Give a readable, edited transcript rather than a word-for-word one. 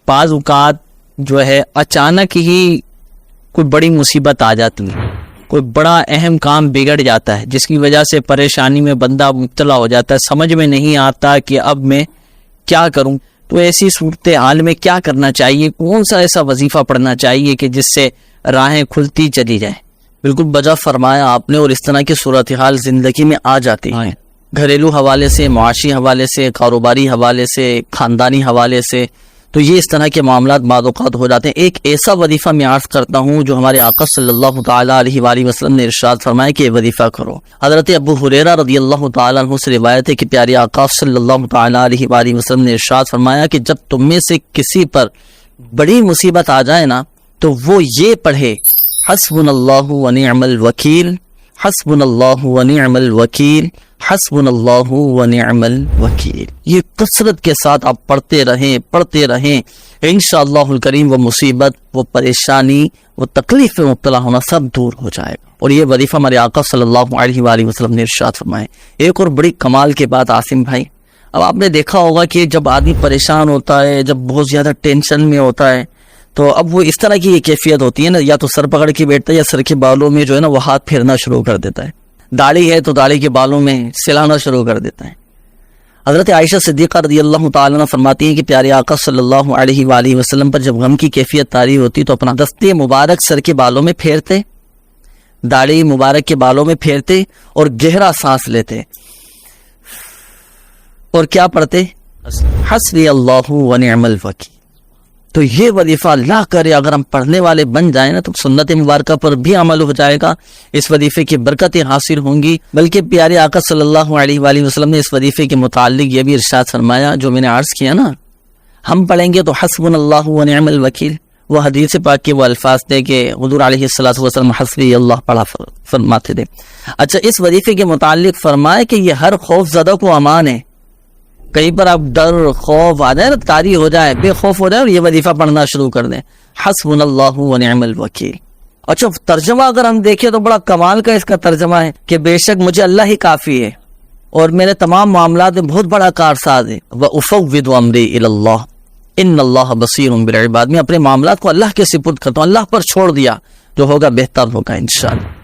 بعض اوقات جو ہے اچانک ہی کوئی بڑی مصیبت آ جاتی ہے، کوئی بڑا اہم کام بگڑ جاتا ہے جس کی وجہ سے پریشانی میں بندہ مبتلا ہو جاتا ہے، سمجھ میں نہیں آتا کہ اب میں کیا کروں. تو ایسی صورتحال میں کیا کرنا چاہیے؟ کون سا ایسا وظیفہ پڑھنا چاہیے کہ جس سے راہیں کھلتی چلی جائیں؟ بالکل بجا فرمایا آپ نے، اور اس طرح کی صورتحال زندگی میں آ جاتی ہے، گھریلو حوالے سے، معاشی حوالے سے، کاروباری حوالے سے، خاندانی حوالے سے. تو یہ اس طرح کے معاملات بعض اوقات ہو جاتے ہیں. ایک ایسا وظیفہ میں عرض کرتا ہوں جو ہمارے آقا صلی اللہ تعالیٰ علیہ وآلہ وسلم نے ارشاد فرمایا کہ یہ وظیفہ کرو. حضرت ابو ہریرہ رضی اللہ تعالیٰ عنہ سے روایت ہے کہ پیارے آقا صلی اللہ تعالیٰ علیہ وآلہ وسلم نے ارشاد فرمایا کہ جب تم میں سے کسی پر بڑی مصیبت آ جائے نا تو وہ یہ پڑھے، حسبنا اللہ ونعم الوکیل، حسبنا اللہ ونعم الوکیل، حسبنا اللہ ونعم الوکیل. یہ کثرت کے ساتھ آپ پڑھتے رہیں انشاءاللہ الکریم وہ مصیبت، وہ پریشانی، وہ تکلیف میں مبتلا ہونا سب دور ہو جائے گا. اور یہ وظیفہ ہمارے آقا صلی اللہ علیہ وآلہ وسلم نے ارشاد فرمائے. ایک اور بڑی کمال کی بات عاصم بھائی، اب آپ نے دیکھا ہوگا کہ جب آدمی پریشان ہوتا ہے، جب بہت زیادہ ٹینشن میں ہوتا ہے، تو اب وہ اس طرح کی یہ کیفیت ہوتی ہے نا، یا تو سر پکڑ کے بیٹھتا ہے یا سر کے بالوں میں جو ہے نا وہ ہاتھ پھیرنا شروع کر دیتا ہے. داڑھی ہے تو داڑھی کے بالوں میں سلانا شروع کر دیتا ہے. حضرت عائشہ صدیقہ رضی اللہ تعالیٰ عنہ فرماتی ہیں کہ پیارے آقا صلی اللہ علیہ وآلہ وسلم پر جب غم کی کیفیت طاری ہوتی تو اپنا دستے مبارک سر کے بالوں میں پھیرتے، داڑھی مبارک کے بالوں میں پھیرتے اور گہرا سانس لیتے اور کیا پڑھتے؟ حسبی اللہ ونعم الوکیل. تو یہ وظیفہ اللہ کرے اگر ہم پڑھنے والے بن جائیں نا تو سنت مبارکہ پر بھی عمل ہو جائے گا، اس وظیفے کی برکتیں حاصل ہوں گی. بلکہ پیارے آقا صلی اللہ علیہ وآلہ وسلم نے اس وظیفے کے متعلق یہ بھی ارشاد فرمایا جو میں نے عرض کیا نا، ہم پڑھیں گے تو حسبنا اللہ ونعم الوکیل. وہ حدیث پاک کے وہ الفاظ تھے کہ حضور علیہ الصلوۃ والسلام حسبی اللہ پڑھا فرماتے تھے. اچھا، اس وظیفے کے متعلق فرمائے کہ یہ ہر خوف زدہ کو امان ہے. کہیں پر آپ ڈر خوف آ جائے نا، طاری ہو جائے، بے خوف ہو جائے اور یہ وظیفہ پڑھنا شروع کر دیں، حسبنا اللہ ونعم الوکیل. اچھا، ترجمہ اگر ہم دیکھیں تو بڑا کمال کا اس کا ترجمہ ہے کہ بے شک مجھے اللہ ہی کافی ہے اور میرے تمام معاملات میں بہت بڑا کارساز ہے. وَأُفَوِّضُ أَمْرِي إِلَى اللَّهِ إِنَّ اللَّهَ بَصِيرٌ بِالْعِبَادِ. میں اپنے معاملات کو اللہ کے سپرد کرتا ہوں، اللہ پر چھوڑ دیا، جو ہوگا بہتر ہوگا انشاءاللہ.